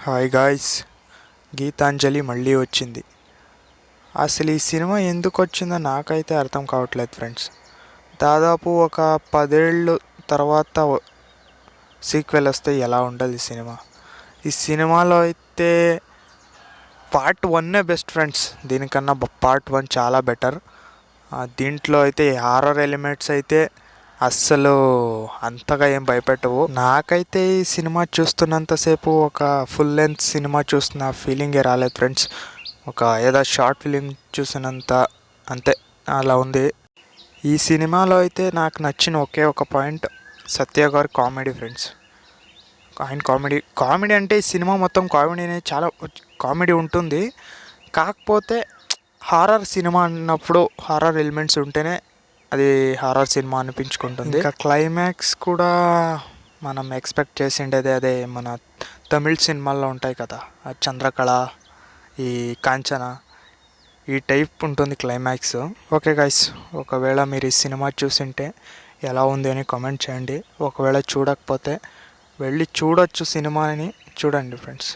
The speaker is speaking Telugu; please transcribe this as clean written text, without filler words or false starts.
హాయ్ గాయ్స్, గీతాంజలి మళ్ళీ వచ్చింది. అసలు ఈ సినిమా ఎందుకు వచ్చిందో నాకైతే అర్థం కావట్లేదు ఫ్రెండ్స్. దాదాపు ఒక 10 ఏళ్ళు తర్వాత సీక్వెల్ వస్తే ఎలా ఉండదు ఈ సినిమా. ఈ సినిమాలో అయితే పార్ట్ 1 బెస్ట్ ఫ్రెండ్స్. దీనికన్నా పార్ట్ 1 చాలా బెటర్. దీంట్లో అయితే హారర్ ఎలిమెంట్స్ అయితే అస్సలు అంతగా ఏం భయపెట్టవు. నాకైతే ఈ సినిమా చూస్తున్నంతసేపు ఒక ఫుల్ లెంత్ సినిమా చూస్తున్న ఫీలింగే రాలేదు ఫ్రెండ్స్. ఒక ఏదో షార్ట్ ఫిలిం చూసినంత అంతే అలా ఉంది. ఈ సినిమాలో అయితే నాకు నచ్చిన ఒకే ఒక పాయింట్ సత్య గారి కామెడీ ఫ్రెండ్స్. ఆయన కామెడీ అంటే ఈ సినిమా మొత్తం కామెడీనే, చాలా కామెడీ ఉంటుంది. కాకపోతే హారర్ సినిమా అన్నప్పుడు హారర్ ఎలిమెంట్స్ ఉంటేనే అది హారర్ సినిమా అనిపించుకుంటుంది. ఇంకా క్లైమాక్స్ కూడా మనం ఎక్స్పెక్ట్ చేసిండేది అదే మన తమిళ్ సినిమాల్లో ఉంటాయి కదా, చంద్రకళ, ఈ కాంచన, ఈ టైప్ ఉంటుంది క్లైమాక్స్. ఓకే గైస్, ఒకవేళ మీరు ఈ సినిమా చూసింటే ఎలా ఉంది అని కామెంట్ చేయండి. ఒకవేళ చూడకపోతే వెళ్ళి చూడొచ్చు సినిమాని, చూడండి ఫ్రెండ్స్.